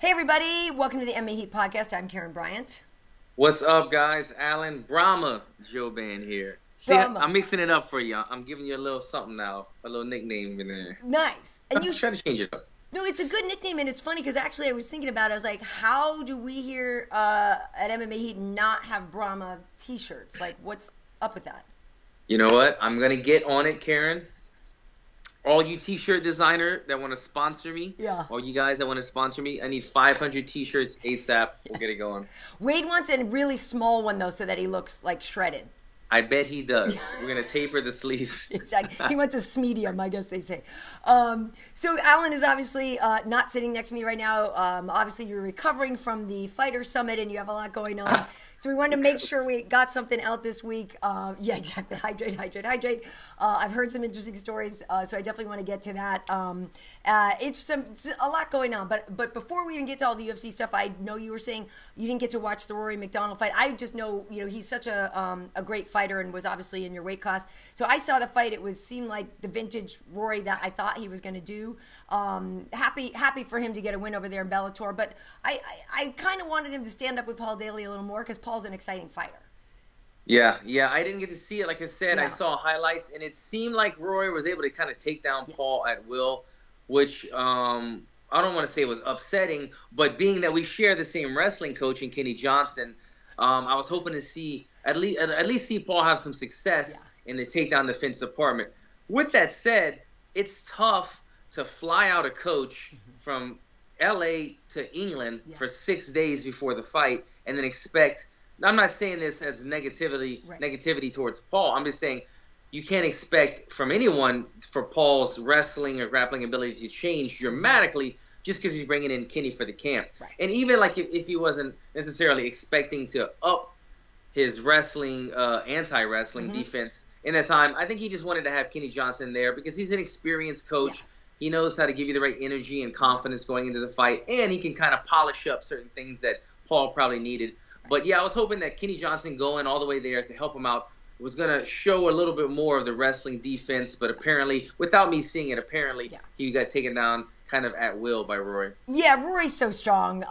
Hey everybody, welcome to the MMA Heat podcast. I'm Karyn Bryant. What's up, guys? Alan Brahma Jouban here. See, I'm mixing it up for you. I'm giving you a little something now, a little nickname in there. Nice. And you trying to change it up. No, it's a good nickname, and it's funny because actually I was thinking about it. I was like, how do we here at MMA Heat not have Brahma t-shirts? Like, what's up with that? You know what? I'm going to get on it, Karyn. All you t-shirt designer that want to sponsor me, all you guys that want to sponsor me, I need 500 t-shirts ASAP. We'll get it going. Wade wants a really small one, though, so that he looks, like, shredded. I bet he does. We're going to taper the sleeves. Exactly. He wants a medium, I guess they say. So Alan is obviously not sitting next to me right now. Obviously, you're recovering from the Fighter Summit, and you have a lot going on. So we wanted to make sure we got something out this week. Yeah, exactly. Hydrate. I've heard some interesting stories, so I definitely want to get to that. It's a lot going on. But before we even get to all the UFC stuff, I know you were saying you didn't get to watch the Rory McDonald fight. I just know, he's such a great fighter and was obviously in your weight class. So I saw the fight. It seemed like the vintage Rory that I thought he was going to do. Happy for him to get a win over there in Bellator. But I kind of wanted him to stand up with Paul Daley a little more because Paul's an exciting fighter. Yeah, I didn't get to see it. Like I said, I saw highlights, and it seemed like Rory was able to kind of take down Paul at will, which I don't want to say it was upsetting, but being that we share the same wrestling coach in Kenny Johnson, I was hoping to see at least see Paul have some success in the takedown defense department. With that said, it's tough to fly out a coach from L.A. to England for 6 days before the fight and then expect. I'm not saying this as negativity towards Paul. I'm just saying you can't expect from anyone for Paul's wrestling or grappling ability to change dramatically just because he's bringing in Kenny for the camp. Right. And even like if he wasn't necessarily expecting to up his wrestling, anti-wrestling defense in that time, I think he just wanted to have Kenny Johnson there because he's an experienced coach. Yeah. He knows how to give you the right energy and confidence going into the fight, and he can kind of polish up certain things that Paul probably needed. But, yeah, I was hoping that Kenny Johnson going all the way there to help him out was going to show a little bit more of the wrestling defense. But apparently, without me seeing it, he got taken down kind of at will by Rory. Yeah, Rory's so strong.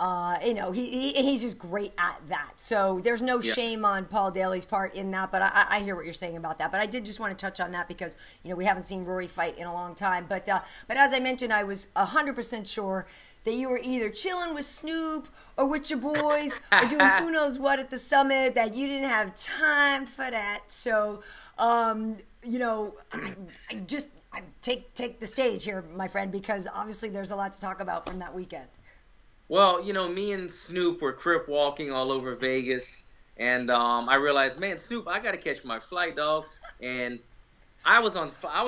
He's just great at that. So there's no shame on Paul Daley's part in that. But I hear what you're saying about that. But I did just want to touch on that because, we haven't seen Rory fight in a long time. But as I mentioned, I was 100% sure that you were either chilling with Snoop or with your boys or doing who knows what at the summit, that you didn't have time for that. So, take the stage here, my friend, because obviously there's a lot to talk about from that weekend. Well, me and Snoop were crip walking all over Vegas, and I realized, man, Snoop, I got to catch my flight, dog. And I was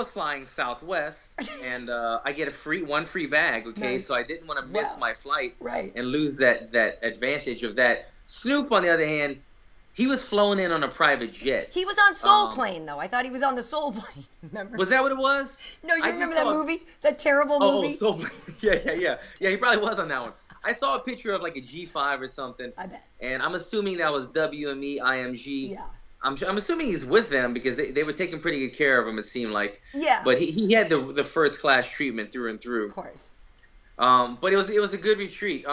flying Southwest, and I get one free bag, okay? Nice. So I didn't want to miss my flight and lose that advantage of that. Snoop, on the other hand, he was flown in on a private jet. He was on Soul Plane, though. I thought he was on the Soul Plane. Remember? Was that what it was? No, you remember that movie? That terrible movie? Oh, Soul Plane. Yeah. Yeah, he probably was on that one. I saw a picture of like a G5 or something. I bet. And I'm assuming that was WME IMG. Yeah. I'm assuming he's with them because they were taking pretty good care of him, it seemed like. Yeah. But he had the first class treatment through and through. Of course. But it was a good retreat.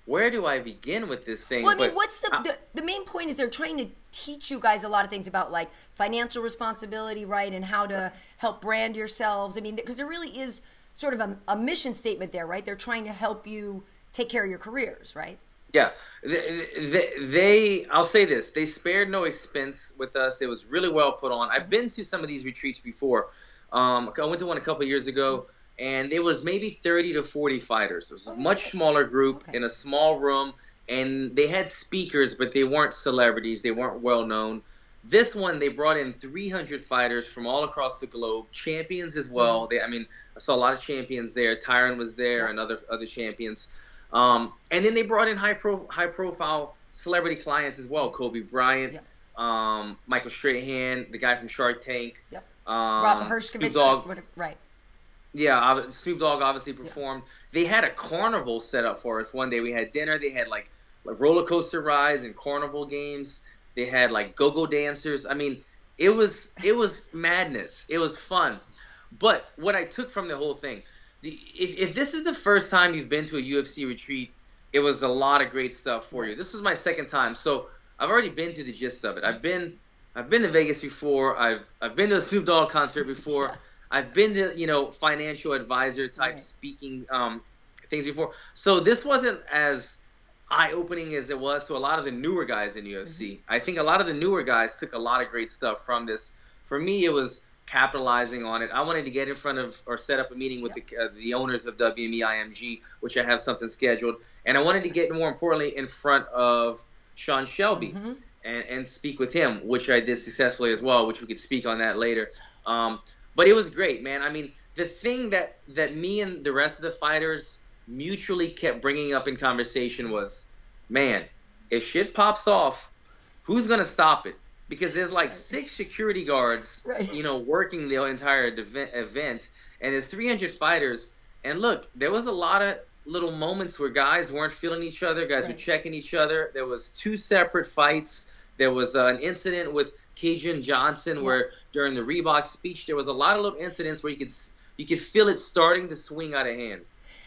Where do I begin with this thing? Well, I mean, what's the main point is they're trying to teach you guys a lot of things about like financial responsibility, right, and how to help brand yourselves. I mean, because there really is sort of a mission statement there, right? They're trying to help you take care of your careers, right? Yeah, I'll say this. They spared no expense with us. It was really well put on. I've been to some of these retreats before. I went to one a couple of years ago, and it was maybe 30 to 40 fighters. It was a much smaller group in a small room, and they had speakers, but they weren't celebrities. They weren't well-known. This one, they brought in 300 fighters from all across the globe, champions as well. I saw a lot of champions there. Tyron was there and other champions. And then they brought in high-profile celebrity clients as well. Kobe Bryant, Michael Strahan, the guy from Shark Tank. Yep. Rob Hershkovich. Right. Yeah, Snoop Dogg obviously performed. They had a carnival set up for us one day. We had dinner. They had like roller coaster rides and carnival games. They had like go-go dancers. I mean, it was madness. It was fun. But what I took from the whole thing, if this is the first time you've been to a UFC retreat, it was a lot of great stuff for you. This was my second time, so I've already been through the gist of it. I've been to Vegas before. I've been to a Snoop Dogg concert before. Yeah. I've been to financial advisor type speaking things before. So this wasn't as eye-opening as it was to a lot of the newer guys in UFC. I think a lot of the newer guys took a lot of great stuff from this. For me, it was capitalizing on it. I wanted to get in front of or set up a meeting with the owners of WME IMG, which I have something scheduled. And I wanted to get, more importantly, in front of Sean Shelby and speak with him, which I did successfully as well, which we could speak on that later. But it was great, man. I mean, the thing that me and the rest of the fighters mutually kept bringing up in conversation was, man, if shit pops off, who's going to stop it? Because there's like 6 security guards, working the entire event, and there's 300 fighters. And look, there was a lot of little moments where guys weren't feeling each other, guys were checking each other. There was 2 separate fights. There was an incident with Kajan Johnson where during the Reebok speech, there was a lot of little incidents where you could feel it starting to swing out of hand.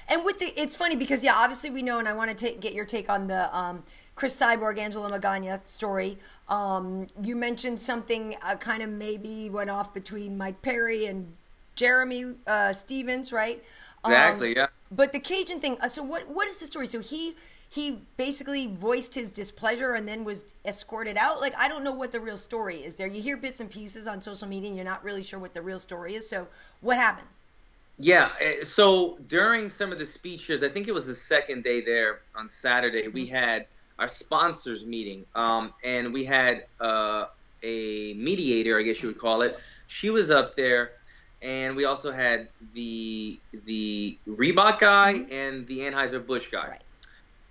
And it's funny because obviously we know, and I want to get your take on the Cris Cyborg, Angela Magana story. You mentioned something kind of maybe went off between Mike Perry and Jeremy Stevens, right? Exactly, yeah. But the Kajan thing. So what is the story? So he basically voiced his displeasure and then was escorted out. Like, I don't know what the real story is there. You hear bits and pieces on social media, and you're not really sure what the real story is. So what happened? Yeah, so during some of the speeches, I think it was the second day there on Saturday, we had our sponsors meeting, and we had a mediator, I guess you would call it. She was up there, and we also had the Reebok guy and the Anheuser-Busch guy.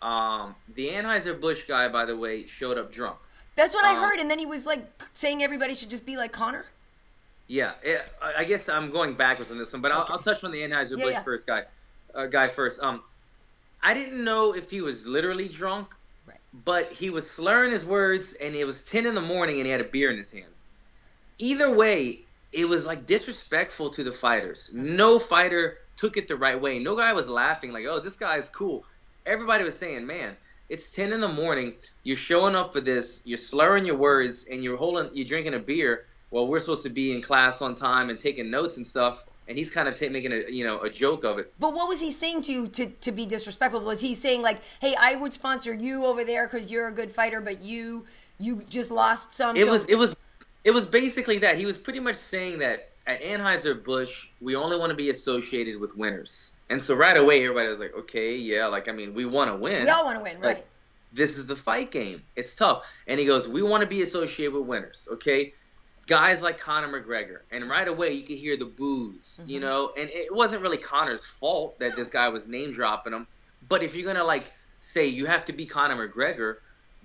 Right. The Anheuser-Busch guy, by the way, showed up drunk. That's what I heard, and then he was like saying everybody should just be like Conor. Yeah, I guess I'm going backwards on this one, but I'll touch on the Anheuser-Busch first guy first. I didn't know if he was literally drunk, but he was slurring his words, and it was 10 in the morning, and he had a beer in his hand. Either way, it was like disrespectful to the fighters. No fighter took it the right way. No guy was laughing like, oh, this guy's cool. Everybody was saying, man, it's 10 in the morning. You're showing up for this. You're slurring your words, and you're drinking a beer. Well, we're supposed to be in class on time and taking notes and stuff, and he's kind of making a joke of it. But what was he saying to be disrespectful? Was he saying like, "Hey, I would sponsor you over there because you're a good fighter, but you just lost some"? It was basically that. He was pretty much saying that at Anheuser-Busch, we only want to be associated with winners, and so right away everybody was like, "Okay, yeah, like I mean, we want to win. We all want to win, right? This is the fight game. It's tough." And he goes, "We want to be associated with winners, okay?" Guys like Conor McGregor, and right away you could hear the boos, and it wasn't really Conor's fault that this guy was name dropping him. But if you're gonna say you have to be Conor McGregor,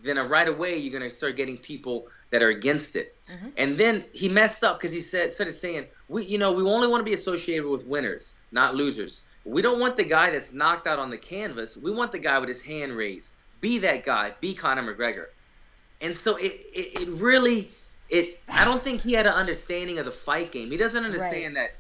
then right away you're gonna start getting people that are against it. And then he messed up because he started saying we only want to be associated with winners, not losers. We don't want the guy that's knocked out on the canvas. We want the guy with his hand raised. Be that guy. Be Conor McGregor. And so it really. I don't think he had an understanding of the fight game. He doesn't understand that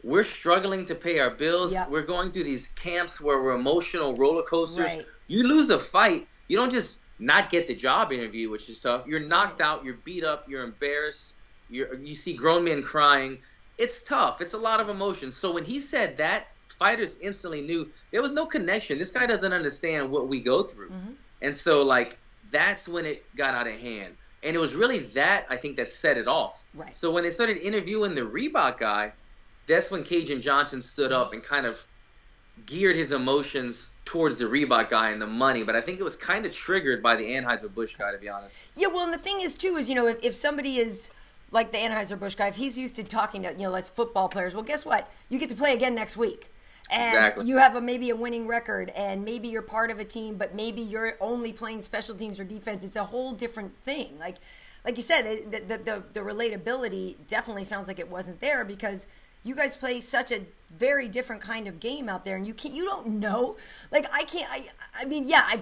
we're struggling to pay our bills. Yep. We're going through these camps where we're emotional roller coasters. Right. You lose a fight, you don't just not get the job interview, which is tough. You're knocked out, you're beat up, you're embarrassed. You see grown men crying. It's tough. It's a lot of emotion. So when he said that, fighters instantly knew there was no connection. This guy doesn't understand what we go through. And so, that's when it got out of hand. And it was really that, I think, that set it off. Right. So when they started interviewing the Reebok guy, that's when Kajan Johnson stood up and kind of geared his emotions towards the Reebok guy and the money. But I think it was kind of triggered by the Anheuser-Busch guy, to be honest. Yeah, well, and the thing is, too, is, if somebody is like the Anheuser-Busch guy, if he's used to talking to, like football players, well, guess what? You get to play again next week. And you have maybe a winning record, and maybe you're part of a team, but maybe you're only playing special teams or defense. It's a whole different thing. Like you said, the relatability definitely sounds like it wasn't there because you guys play such a very different kind of game out there, and you don't know.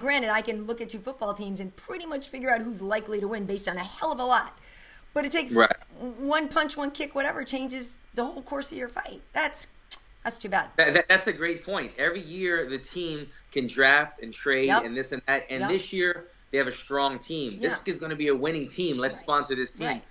Granted, I can look at 2 football teams and pretty much figure out who's likely to win based on a hell of a lot. But it takes one punch, one kick, whatever changes the whole course of your fight. That's too bad. That's a great point. Every year the team can draft and trade and this and that. And this year they have a strong team. This is going to be a winning team. Let's sponsor this team. Right.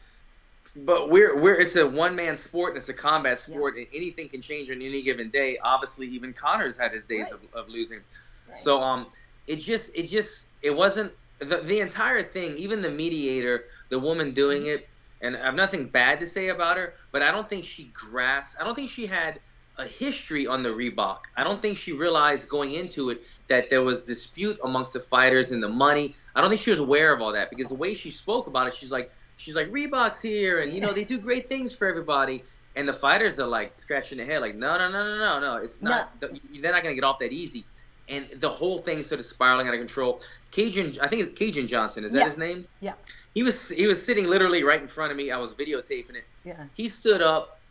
But it's a one-man sport and it's a combat sport, and anything can change on any given day. Obviously, even Connor's had his days of losing. Right. So it wasn't the entire thing. Even the mediator, the woman doing it, and I have nothing bad to say about her, but I don't think she grasped. I don't think she had a history on the Reebok. I don't think she realized going into it that there was dispute amongst the fighters and the money. I don't think she was aware of all that, because the way she spoke about it, she's like Reebok's here, and they do great things for everybody. And the fighters are like scratching their head, like no, it's not. They're not gonna get off that easy. And the whole thing sort of spiraling out of control. Kajan, I think it's Kajan Johnson. Is that his name? Yeah. He was sitting literally right in front of me. I was videotaping it. Yeah. He stood up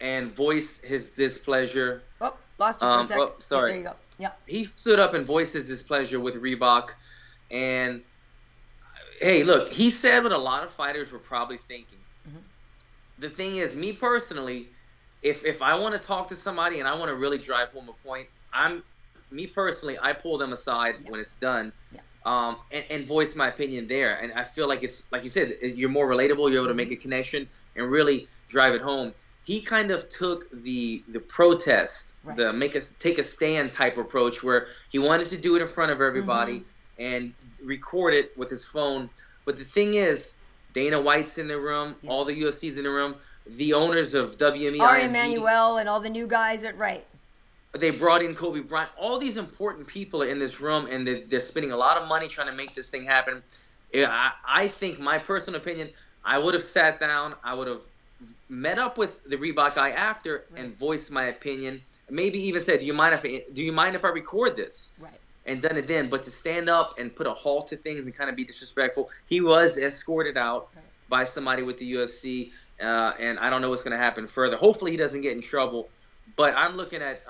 and voiced his displeasure. Oh, lost you for a second. Oh, sorry. There you go. Yeah. He stood up and voiced his displeasure with Reebok. And, hey, look, he said what a lot of fighters were probably thinking. Mm-hmm. The thing is, me personally, if I want to talk to somebody and I want to really drive home a point, I pull them aside when it's done. Yeah. And voice my opinion there. And I feel like it's, like you said, you're more relatable, you're able to make a connection and really drive it home. He kind of took the protest, the take a stand type approach, where he wanted to do it in front of everybody and record it with his phone. But the thing is, Dana White's in the room, all the UFC's in the room, the owners of WME, Ari Emanuel, and all the new guys are They brought in Kobe Bryant. All these important people are in this room, and they're spending a lot of money trying to make this thing happen. I think, my personal opinion, I would have sat down. I would have met up with the Reebok guy after and voiced my opinion. Maybe even said, "Do you mind if I record this?" Right. And done it then. But to stand up and put a halt to things and kind of be disrespectful, he was escorted out by somebody with the UFC, and I don't know what's going to happen further. Hopefully, he doesn't get in trouble. But I'm looking at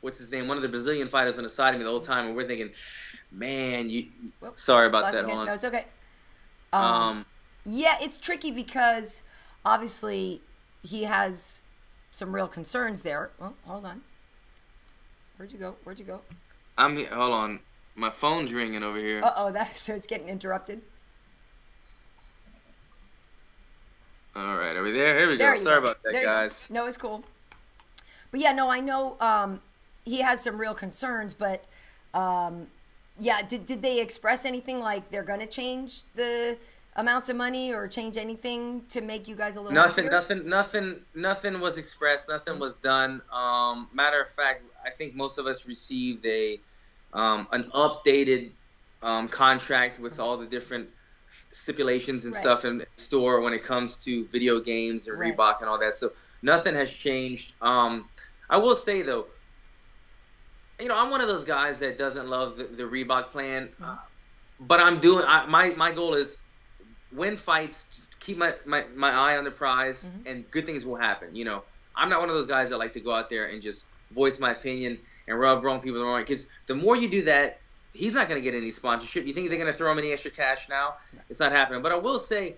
what's his name, one of the Brazilian fighters on the side of me the whole time, and we're thinking, man, sorry about that. No, it's okay. Yeah, it's tricky because obviously he has some real concerns there. Oh, hold on. Where'd you go? I'm here. Hold on. My phone's ringing over here. So it's getting interrupted. All right, are we there? Here we go. Sorry about that, guys. No, it's cool. But yeah, no, I know he has some real concerns, but did they express anything like they're going to change the amounts of money or change anything to make you guys a little happier? Nothing was expressed. Nothing was done. Matter of fact, I think most of us received an updated contract with all the different stipulations and stuff in store when it comes to video games and Reebok and all that. So nothing has changed. I will say though, I'm one of those guys that doesn't love the Reebok plan, but my goal is win fights, keep my eye on the prize, and good things will happen. I'm not one of those guys that like to go out there and just voice my opinion and rub wrong people the wrong way, because the more you do that, he's not going to get any sponsorship. You think they're going to throw him any extra cash now? No. It's not happening. But I will say,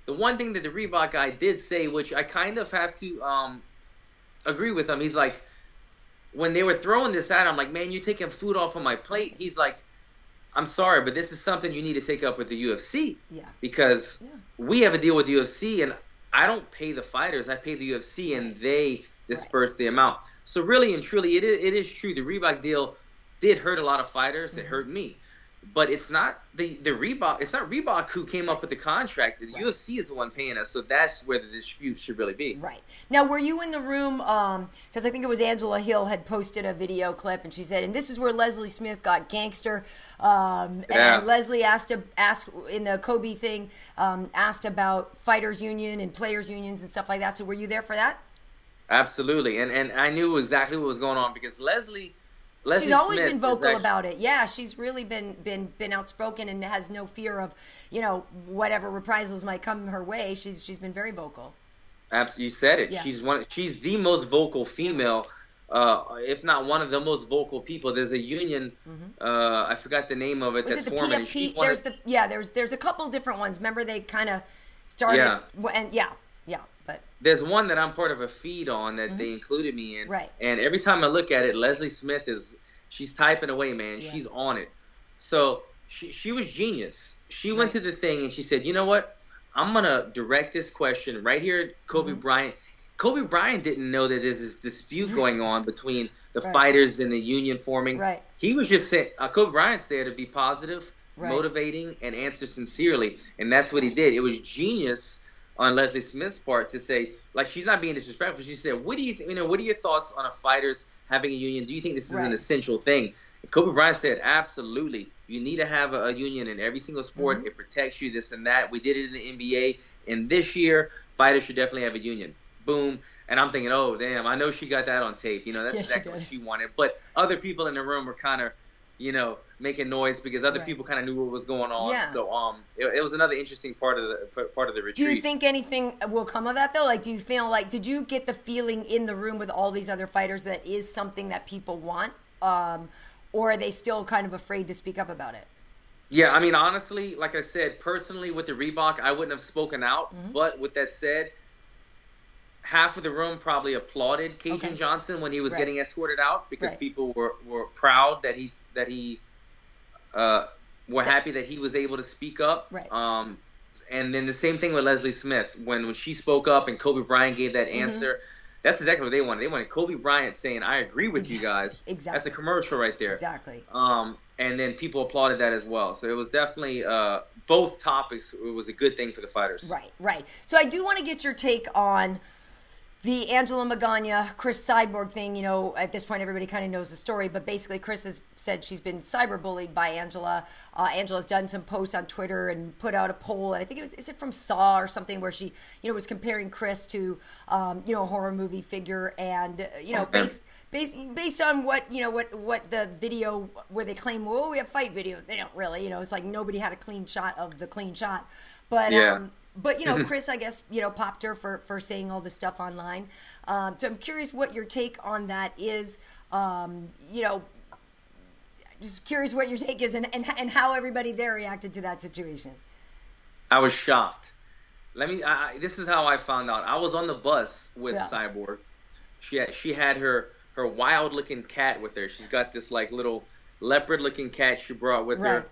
the one thing that the Reebok guy did say, which I kind of have to agree with him, he's like, when they were throwing this at him, like, man, you're taking food off of my plate. He's like, I'm sorry, but this is something you need to take up with the UFC. Yeah. Because we have a deal with the UFC, and I don't pay the fighters. I pay the UFC, and they disperse the amount. So really and truly, it is true. The Reebok deal did hurt a lot of fighters. It hurt me. But it's not the Reebok. It's not Reebok who came up with the contract. The UFC is the one paying us. So that's where the dispute should really be. Right. Now, were you in the room? Because I think it was Angela Hill had posted a video clip, and she said, "And this is where Leslie Smith got gangster." And Leslie asked in the Kobe thing, asked about fighters union and players unions and stuff like that. So were you there for that? Absolutely, and I knew exactly what was going on, because Leslie she's always been vocal about it. Yeah, she's really been outspoken and has no fear of, whatever reprisals might come her way. She's been very vocal. Absolutely, you said it. Yeah. She's the most vocal female, if not one of the most vocal people. There's a union. I forgot the name of it. Was it the PFP? There's a couple different ones. Remember, they kind of started. Yeah. And but there's one that I'm part of a feed on that they included me in. Right. And every time I look at it, Leslie Smith she's typing away, man. Yeah. She's on it. So she was genius. She went to the thing and she said, you know what? I'm going to direct this question right here at Kobe Bryant. Kobe Bryant didn't know that there's this dispute going on between the fighters and the union forming. Right. He was just saying, Kobe Bryant's there to be positive, motivating, and answer sincerely. And that's what he did. It was genius on Leslie Smith's part to say, like, she's not being disrespectful. She said, what do you what are your thoughts on a fighters having a union? Do you think this is an essential thing? And Kobe Bryant said, absolutely. You need to have a union in every single sport. It protects you, this and that. We did it in the NBA. And this year, fighters should definitely have a union. Boom. And I'm thinking, oh, damn, I know she got that on tape. You know, that's exactly what she wanted. But other people in the room were kind of, making noise because other people kind of knew what was going on. Yeah. So it was another interesting part of the retreat. Do you think anything will come of that, though? Like, do you feel like, did you get the feeling in the room with all these other fighters that is something that people want? Or are they still kind of afraid to speak up about it? Yeah, I mean, honestly, like I said, personally with the Reebok, I wouldn't have spoken out. But with that said, half of the room probably applauded Kajan Johnson when he was getting escorted out because people were proud that he were happy that he was able to speak up. Right. And then the same thing with Leslie Smith when she spoke up and Kobe Bryant gave that answer. That's exactly what they wanted. They wanted Kobe Bryant saying, "I agree with you guys." Exactly. That's a commercial right there. Exactly. And then people applauded that as well. So it was definitely both topics. It was a good thing for the fighters. Right. Right. So I do want to get your take on the Angela Magana, Cris Cyborg thing. At this point, everybody kind of knows the story, but basically Cris has said she's been cyberbullied by Angela. Angela's done some posts on Twitter and put out a poll, and I think is it from Saw or something where she, was comparing Cris to, a horror movie figure, and, based on what the video where they claim, well, we have fight video. They don't really, it's like nobody had a clean shot of the clean shot, but, But, Cris, I guess, popped her for saying all this stuff online. So I'm curious what your take on that is, just curious what your take is and how everybody there reacted to that situation. I was shocked. This is how I found out. I was on the bus with Cyborg. She had her wild-looking cat with her. She's got this, like, little leopard-looking cat she brought with her.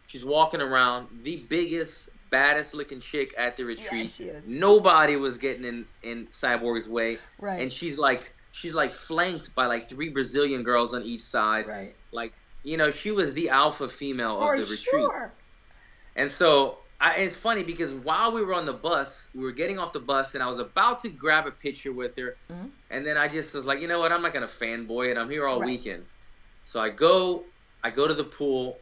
She's walking around, the biggest, baddest looking chick at the retreat. Yeah, she is. Nobody was getting in Cyborg's way. Right. And she's like flanked by like 3 Brazilian girls on each side. Right. Like, she was the alpha female of the retreat. Sure. And so it's funny because while we were on the bus, we were getting off the bus and I was about to grab a picture with her. And then I just was like, you know what? I'm not going to fanboy it. I'm here all weekend. So I go to the pool.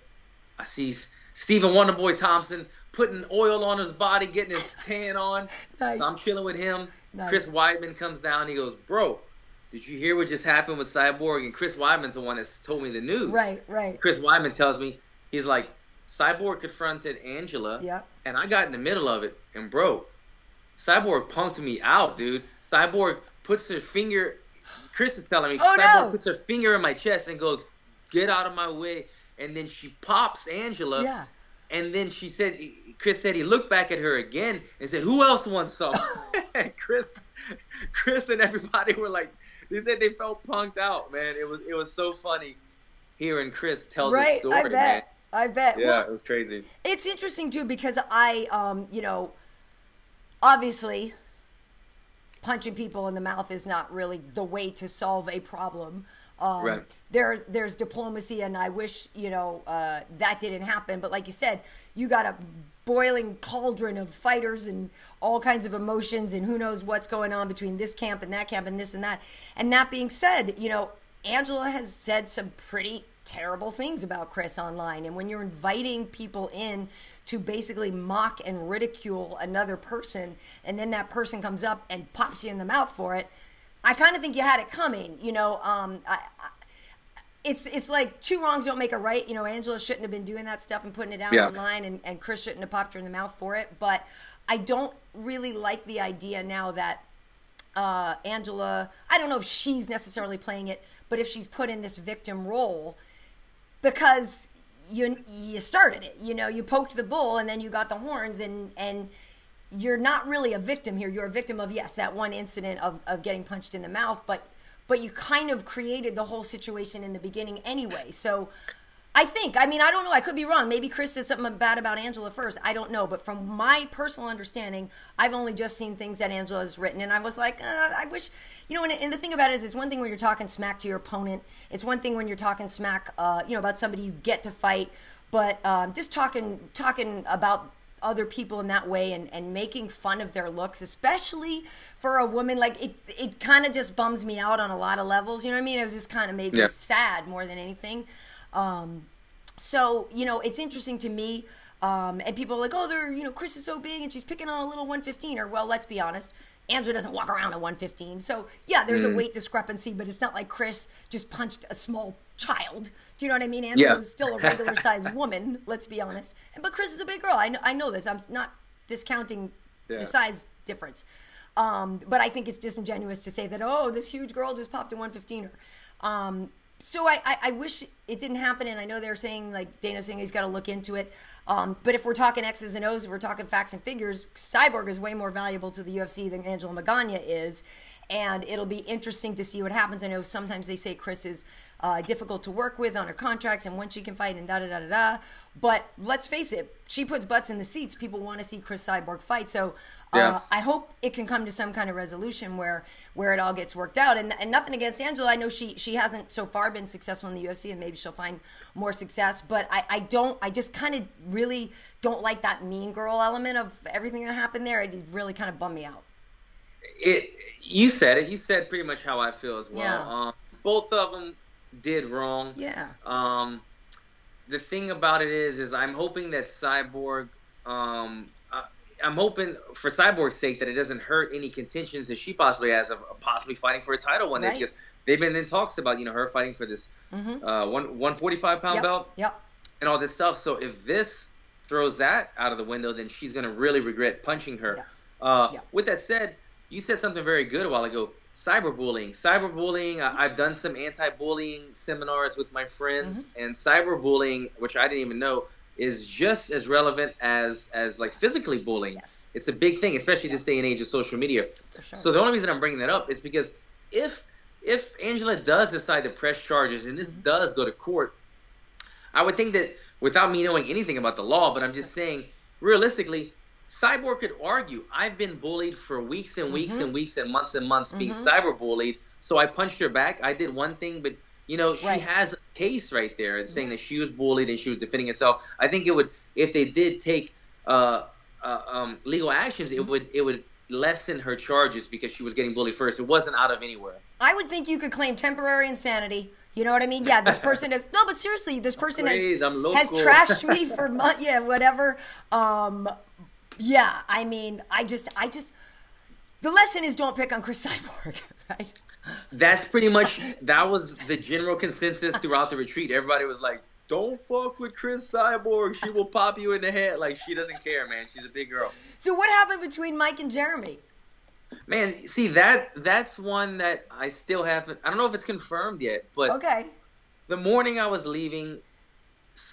I see Stephen Wonderboy Thompson putting oil on his body, getting his tan on. Nice. So I'm chilling with him. Nice. Chris Weidman comes down. He goes, bro, did you hear what just happened with Cyborg? And Chris Weidman's the one that's told me the news. Right. Chris Weidman tells me, he's like, Cyborg confronted Angela, and I got in the middle of it. And, bro, Cyborg punked me out, dude. Cyborg puts her finger, Chris is telling me, Cyborg puts her finger in my chest and goes, get out of my way. And then she pops Angela. Yeah. And then Chris said he looked back at her again and said, who else wants some? And Chris and everybody were like, they said they felt punked out, man. It was so funny hearing Chris tell this story, man. I bet. Yeah, it was crazy. It's interesting, too, because I, obviously punching people in the mouth is not really the way to solve a problem. There's diplomacy, and I wish that didn't happen. But like you said, you got a boiling cauldron of fighters and all kinds of emotions, and who knows what's going on between this camp and that camp and this and that. And that being said, Angela has said some pretty terrible things about Cris online, and when you're inviting people in to basically mock and ridicule another person, and then that person comes up and pops you in the mouth for it, I kind of think you had it coming. It's like 2 wrongs don't make a right. Angela shouldn't have been doing that stuff and putting it out online, and Cris shouldn't have popped her in the mouth for it. But I don't really like the idea now that Angela, I don't know if she's necessarily playing it, but if she's put in this victim role, because you started it. You poked the bull and then you got the horns, and you're not really a victim here. You're a victim of, yes, that one incident of getting punched in the mouth, but you kind of created the whole situation in the beginning anyway. So I don't know, I could be wrong. Maybe Chris said something bad about Angela first. I don't know. But from my personal understanding, I've only just seen things that Angela's written. And I was like, I wish, and the thing about it is, it's one thing when you're talking smack to your opponent. It's one thing when you're talking smack, about somebody you get to fight. But just talking about other people in that way and making fun of their looks, especially for a woman, like it kind of just bums me out on a lot of levels. You know what I mean? It was just kind of made me sad more than anything. So, it's interesting to me. And people are like, oh, Chris is so big and she's picking on a little 115er. Well, let's be honest. Angela doesn't walk around at 115. So, yeah, there's a weight discrepancy, but it's not like Chris just punched a small child. Do you know what I mean? Angela's still a regular-sized woman, let's be honest. But Chris is a big girl. I know this. I'm not discounting the size difference. But I think it's disingenuous to say that, this huge girl just popped a 115er. So I wish it didn't happen, and I know they're saying, like Dana's saying, he's got to look into it. But if we're talking X's and O's, if we're talking facts and figures, Cyborg is way more valuable to the UFC than Angela Magana is, and it'll be interesting to see what happens. I know sometimes they say Chris is difficult to work with on her contracts and when she can fight and da-da-da-da-da. But let's face it, she puts butts in the seats. People want to see Chris Cyborg fight. So I hope it can come to some kind of resolution where it all gets worked out. And nothing against Angela. I know she hasn't so far been successful in the UFC, and maybe she'll find more success. But I just kind of really don't like that mean girl element of everything that happened there. It really kind of bummed me out. You said it. You said pretty much how I feel as well. Yeah. Both of them did wrong. Yeah. The thing about it is I'm hoping that Cyborg, I'm hoping for Cyborg's sake that it doesn't hurt any contentions that she possibly has of possibly fighting for a title one day. Because they've been in talks about, her fighting for this 145-pound belt and all this stuff. So if this throws that out of the window, then she's going to really regret punching her. With that said, you said something very good a while ago. Cyberbullying. I've done some anti-bullying seminars with my friends, and cyberbullying, which I didn't even know, is just as relevant as like physically bullying. Yes. It's a big thing, especially this day and age of social media. For sure. So the only reason I'm bringing that up is because if Angela does decide to press charges and this does go to court, I would think that, without me knowing anything about the law, but I'm just saying, realistically, Cyborg could argue, I've been bullied for weeks and weeks and weeks and months being cyberbullied, so I punched her back. I did one thing, but, she has a case right there saying that she was bullied and she was defending herself. I think it would, if they did take legal actions, it would lessen her charges because she was getting bullied first. It wasn't out of anywhere. has temporary insanity. You know what I mean? Yeah, this person has... No, but seriously, this person has trashed me for months. Yeah, whatever. Yeah, I mean, I just... The lesson is don't pick on Chris Cyborg, right? That's pretty much... That was the general consensus throughout the retreat. Everybody was like, don't fuck with Chris Cyborg. She will pop you in the head. Like, she doesn't care, man. She's a big girl. So what happened between Mike and Jeremy? Man, see, that's one that I still haven't... I don't know if it's confirmed yet, but... Okay. The morning I was leaving,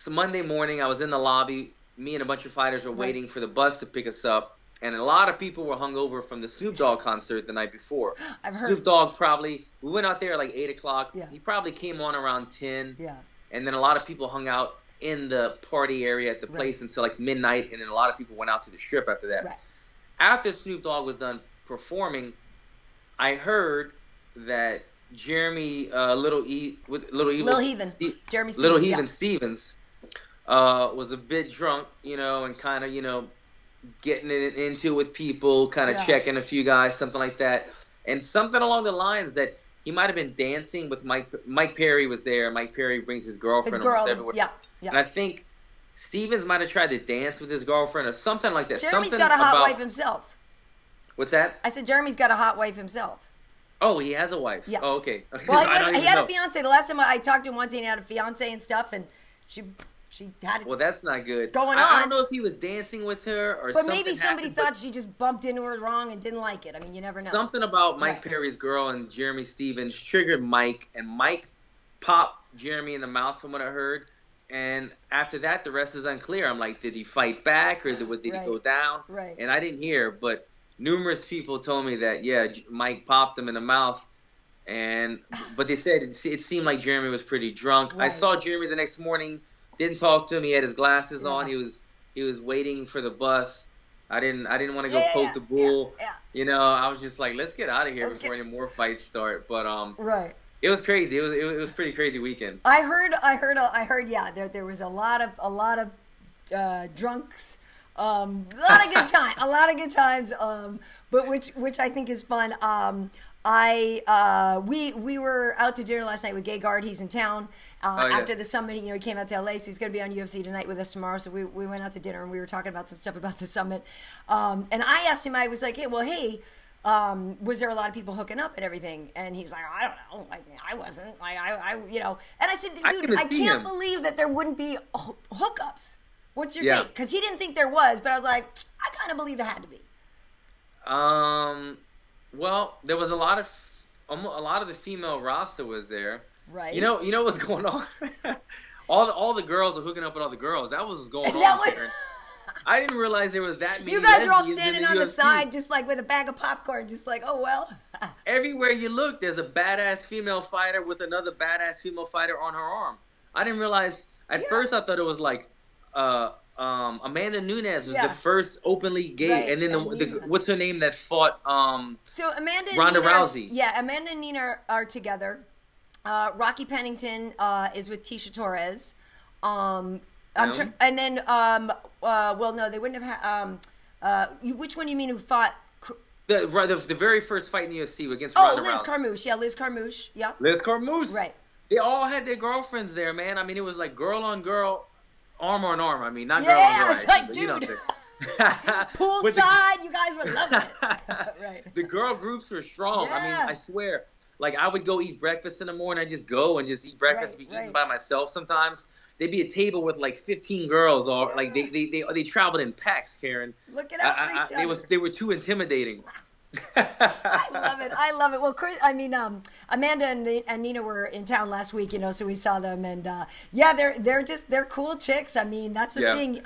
Monday morning, I was in the lobby. Me and a bunch of fighters were waiting for the bus to pick us up. And a lot of people were hungover from the Snoop Dogg concert the night before. I've heard. Snoop Dogg probably... We went out there at like 8 o'clock. Yeah. He probably came on around 10. Yeah. And then a lot of people hung out in the party area at the place until like midnight. And then a lot of people went out to the strip after that. Right. After Snoop Dogg was done performing, I heard that Jeremy Little Heathen Stevens was a bit drunk, and kind of getting it into with people, kind of checking a few guys, something like that, and something along the lines that he might have been dancing with Mike Perry was there. Mike Perry brings his girlfriend almost everywhere. Yeah. And I think Stevens might have tried to dance with his girlfriend or something like that. Jeremy's got a hot wife himself. What's that? I said Jeremy's got a hot wife himself. Oh, he has a wife. Yeah. Oh, okay. Well, he had a fiance. The last time I talked to him once, he had a fiance and stuff, and she had it. Well, that's not good. Going on. I don't know if he was dancing with her or something. But maybe somebody thought she just bumped into her wrong and didn't like it. I mean, you never know. Something about Mike Perry's girl and Jeremy Stevens triggered Mike, and Mike popped Jeremy in the mouth from what I heard. And after that, the rest is unclear. I'm like, did he fight back or did he go down? Right. And I didn't hear, but numerous people told me that, yeah, Mike popped him in the mouth. But they said it seemed like Jeremy was pretty drunk. Right. I saw Jeremy the next morning, didn't talk to him. He had his glasses on. He was waiting for the bus. I didn't want to go poke the bull. Yeah. You know, I was just like, let's get out of here before any more fights start. But right. It was crazy. It was a pretty crazy weekend. I heard. Yeah, there was a lot of drunks. A lot of good times. But which I think is fun. We were out to dinner last night with Gay Guard. He's in town after the summit. You know, he came out to LA, so he's going to be on UFC tonight with us tomorrow. So we went out to dinner and we were talking about some stuff about the summit. And I asked him, I was like, hey, was there a lot of people hooking up and everything? And he's like, I don't know. Like, I wasn't. I you know. And I said, dude, I can't believe that there wouldn't be hookups. What's your take? Because he didn't think there was, but I was like, I kind of believe there had to be. Well, there was a lot of the female roster was there. Right. You know what's going on? all the girls are hooking up with all the girls. That was going on. I didn't realize there was that many. You guys are all standing on the side, just like with a bag of popcorn, just like, oh well. Everywhere you look, there's a badass female fighter with another badass female fighter on her arm. I didn't realize. At first, I thought it was like Amanda Nunes was the first openly gay, and then the what's her name that fought so Amanda and Ronda Nina, Rousey. Yeah, Amanda and Nina are together. Rocky Pennington is with Tisha Torres. And then well, no, they wouldn't have had which one do you mean who fought? The very first fight in the UFC against Ronda Liz Rousey. Carmouche. Yeah, Liz Carmouche. Yeah. Liz Carmouche. Right. They all had their girlfriends there, man. I mean, it was like girl on girl, arm on arm. I mean, not girl on girl. Yeah, like, dude. Poolside, you guys were loving it. Right. The girl groups were strong. Yeah. I mean, I swear. Like, I would go eat breakfast in the morning. I'd just go and just eat breakfast, be eating by myself sometimes. There'd be a table with like 15 girls, or like they traveled in packs, Karyn. Looking out for each other. They were too intimidating. I love it. Well, Chris, Amanda and Nina were in town last week, so we saw them, and they're cool chicks. I mean, that's the thing.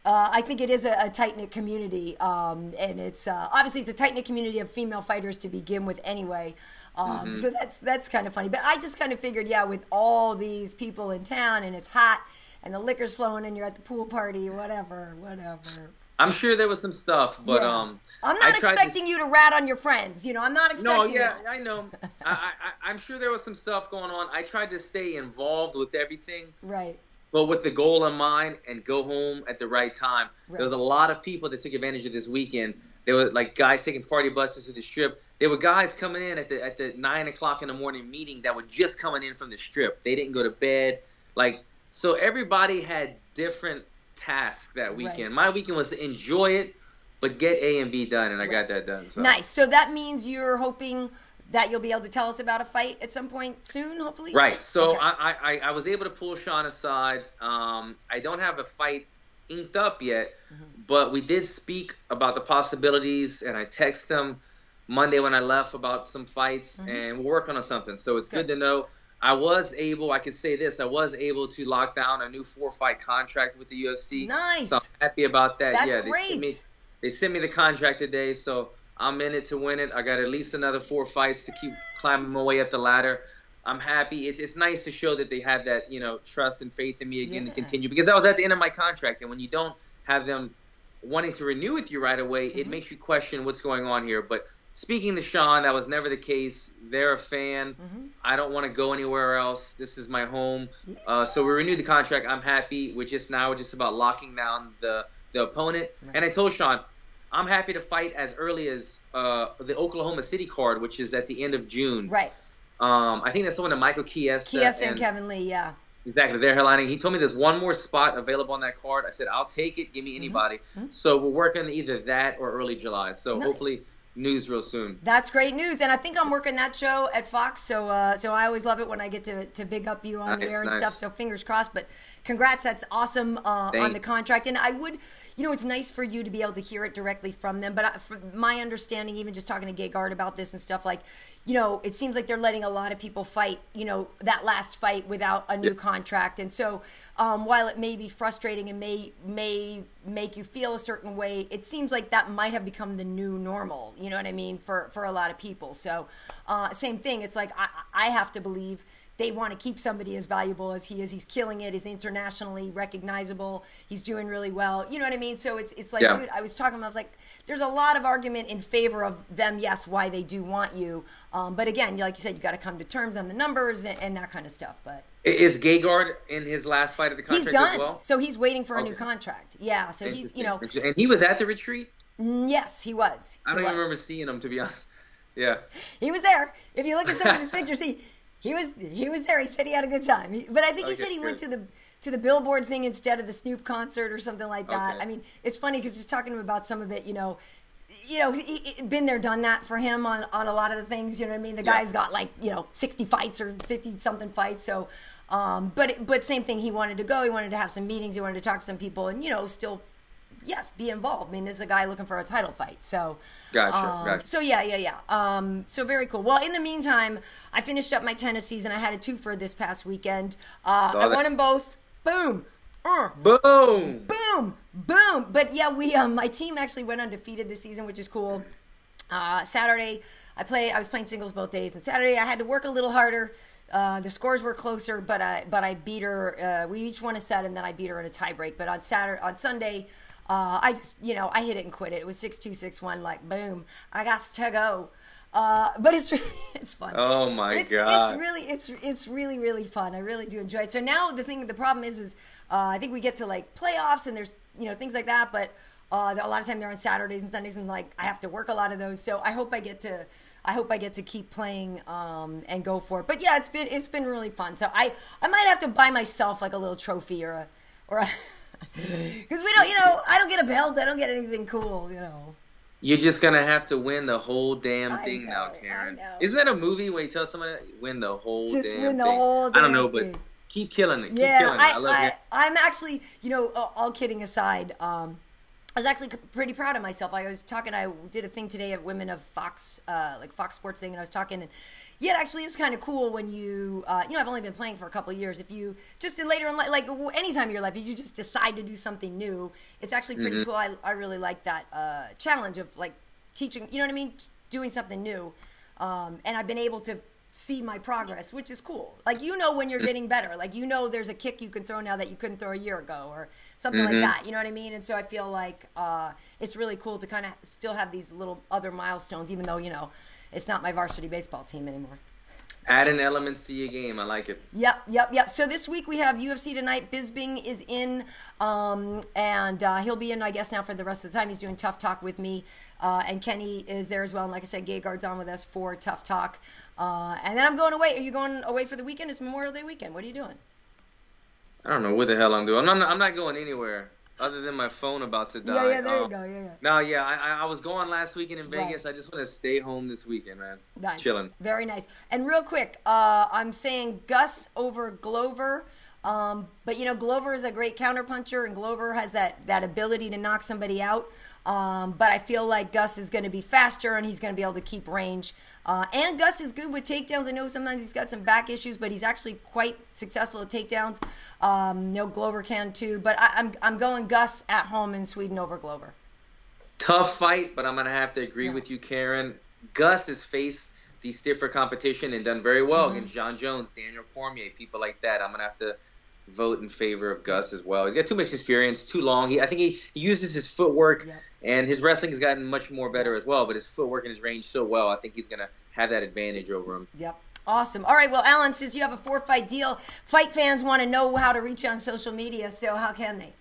I think it is a tight knit community, and it's obviously it's a tight knit community of female fighters to begin with, anyway. So that's kind of funny. But I just kind of figured, with all these people in town, and it's hot, and the liquor's flowing, and you're at the pool party, whatever. I'm sure there was some stuff, but I'm not expecting you to rat on your friends. I'm not expecting. No, I know. I'm sure there was some stuff going on. I tried to stay involved with everything, right? But with the goal in mind and go home at the right time. Right. There was a lot of people that took advantage of this weekend. There were like guys taking party buses to the strip. There were guys coming in at the 9 o'clock in the morning meeting that were just coming in from the strip. They didn't go to bed. So everybody had different task that weekend. Right. My weekend was to enjoy it, but get A and B done, and I got that done. So. Nice. So that means you're hoping that you'll be able to tell us about a fight at some point soon, hopefully? Right. So I was able to pull Sean aside. I don't have a fight inked up yet, but we did speak about the possibilities, and I texted him Monday when I left about some fights, and we're working on something. So it's good to know. I was able to lock down a new 4-fight contract with the UFC. Nice. So I'm happy about that. That's great. They sent me the contract today, so I'm in it to win it. I got at least another 4 fights to keep climbing my way up the ladder. I'm happy. It's nice to show that they have that, trust and faith in me again to continue, because I was at the end of my contract, and when you don't have them wanting to renew with you right away, it makes you question what's going on here. But speaking to Sean, that was never the case. They're a fan. I don't want to go anywhere else. This is my home. So we renewed the contract. I'm happy. We're just about locking down the opponent. Right. And I told Sean, I'm happy to fight as early as the Oklahoma City card, which is at the end of June. Right. I think that's the one that Michael Chiesa and Kevin Lee, yeah. Exactly. They're headlining. He told me there's one more spot available on that card. I said, I'll take it. Give me anybody. So we're working either that or early July. So hopefully news real soon. That's great news, and I think I'm working that show at Fox, so I always love it when I get to big up you on the air and stuff, so fingers crossed. But congrats, that's awesome on the contract. And I would, it's nice for you to be able to hear it directly from them, but from my understanding, even just talking to Gegard about this and stuff, like, it seems like they're letting a lot of people fight, that last fight without a new contract. And so while it may be frustrating and may make you feel a certain way, it seems like that might have become the new normal, you know what I mean, for a lot of people. So same thing, it's like I have to believe they want to keep somebody as valuable as he is. He's killing it. He's internationally recognizable. He's doing really well. You know what I mean? So it's like, dude, I was talking about, like, there's a lot of argument in favor of them, yes, why they do want you. But again, like you said, you got to come to terms on the numbers and that kind of stuff. But is Gegard in his last fight of the contract he's done, as well? So he's waiting for a new contract. Yeah, so he's, And he was at the retreat? Yes, he was. I don't even remember seeing him, to be honest. Yeah. He was there. If you look at some of his pictures, he was there. He said he had a good time. But I think he said he went to the Billboard thing instead of the Snoop concert or something like that. I mean, it's funny because just talking to him about some of it, he been there, done that for him on a lot of the things. You know what I mean? The guy's got 60 fights or 50 something fights. So, but same thing. He wanted to go. He wanted to have some meetings. He wanted to talk to some people, and still. Yes, be involved. I mean, this is a guy looking for a title fight. So, gotcha. So yeah. So very cool. Well, in the meantime, I finished up my tennis season. I had a twofer this past weekend. I won them both. Boom. Boom. Boom. Boom. But yeah, my team actually went undefeated this season, which is cool. Saturday, I was playing singles both days, and Saturday I had to work a little harder. The scores were closer, but I beat her. We each won a set, and then I beat her in a tiebreak. But on Sunday. I just, I hit it and quit it. It was 6-2, 6-1, like, boom, I got to go. But it's fun. Oh my God. It's really, really fun. I really do enjoy it. So now the problem is I think we get to like playoffs and there's, things like that, but a lot of time they're on Saturdays and Sundays and like I have to work a lot of those. So I hope I get to keep playing and go for it. But yeah, it's been really fun. So I might have to buy myself like a little trophy or a because we don't, I don't get a belt. I don't get anything cool, You're just going to have to win the whole damn thing now, Karyn. Isn't that a movie where you tell someone to win the whole damn thing? Just win the whole damn thing. I don't know, but keep killing it. Yeah, keep killing it. I love it. I'm actually, all kidding aside, I was actually pretty proud of myself. I did a thing today at Women of Fox, Fox Sports thing, and I was talking, and yeah, it actually is kind of cool when you, I've only been playing for a couple of years. If you just later in life, like any time in your life, if you just decide to do something new, it's actually pretty cool. I really like that challenge of like teaching, you know what I mean? Just doing something new. And I've been able to see my progress, which is cool. Like, when you're getting better, like, there's a kick you can throw now that you couldn't throw a year ago or something like that. You know what I mean? And so I feel like it's really cool to kind of still have these little other milestones, even though, it's not my varsity baseball team anymore. Adding elements to your game. I like it. Yep. So this week we have UFC tonight. Bisbing is in, and he'll be in, I guess, now for the rest of the time. He's doing Tough Talk with me, and Kenny is there as well. And like I said, Gegard's on with us for Tough Talk. And then I'm going away. Are you going away for the weekend? It's Memorial Day weekend. What are you doing? I don't know what the hell I'm doing. I'm not going anywhere other than my phone about to die. Yeah, there you go. Yeah. No, yeah, I was going last weekend in Vegas. Right. I just want to stay home this weekend, man. Nice. Chilling. Very nice. And real quick, I'm saying Gus over Glover. But Glover is a great counterpuncher, and Glover has that ability to knock somebody out. But I feel like Gus is going to be faster, and he's going to be able to keep range. And Gus is good with takedowns. I know sometimes he's got some back issues, but he's actually quite successful at takedowns. Glover can too. But I'm going Gus at home in Sweden over Glover. Tough fight, but I'm going to have to agree with you, Karyn. Gus has faced the stiffer competition and done very well against John Jones, Daniel Cormier, people like that. I'm going to have to vote in favor of Gus as well. He's got too much experience, too long. I think he uses his footwork, and his wrestling has gotten much more better as well, but his footwork and his range so well, I think he's going to have that advantage over him. Yep. Awesome. All right, well, Alan, since you have a 4-fight deal, fight fans want to know how to reach you on social media, so how can they?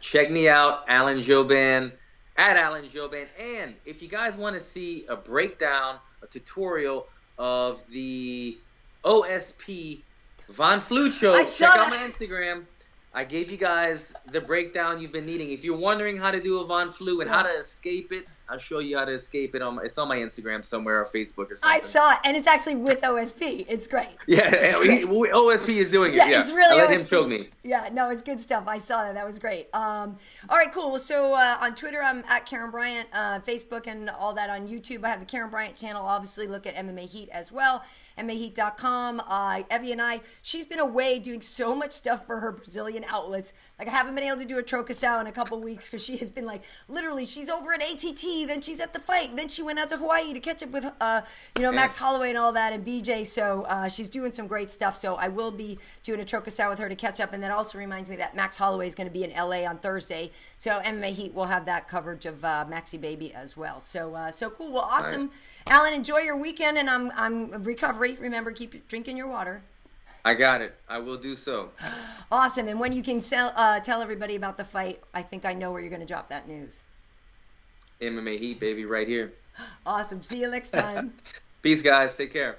Check me out, Alan Jouban, at Alan Jouban, and if you guys want to see a breakdown, a tutorial of the OSP Von Flue show, check out my Instagram. I gave you guys the breakdown you've been needing. If you're wondering how to do a Von Flue and how to escape it, I'll show you how to escape it. It's on my Instagram somewhere or Facebook or something. I saw it, and it's actually with OSP. It's great. Yeah, OSP is doing it. Yeah, it's really I let OSP. him film me. Yeah, no, it's good stuff. I saw that. That was great. All right, cool. So on Twitter, I'm at Karyn Bryant. Facebook and all that on YouTube. I have the Karyn Bryant channel. Obviously, look at MMA Heat as well. MMAHeat.com. Evie and she's been away doing so much stuff for her Brazilian outlets. Like, I haven't been able to do a Trocasao in a couple weeks because she has been like, literally, she's over at ATT, then she's at the fight, and then she went out to Hawaii to catch up with, Max Holloway and all that, and BJ. So she's doing some great stuff. So I will be doing a Trocasao with her to catch up. And that also reminds me that Max Holloway is going to be in LA on Thursday. So MMA Heat will have that coverage of Maxie Baby as well. So cool. Well, awesome. Nice. Alan, enjoy your weekend, and I'm recovery. Remember, keep drinking your water. I got it. I will do so. Awesome. And when you can tell everybody about the fight, I think I know where you're going to drop that news. MMA Heat, baby, right here. Awesome. See you next time. Peace, guys. Take care.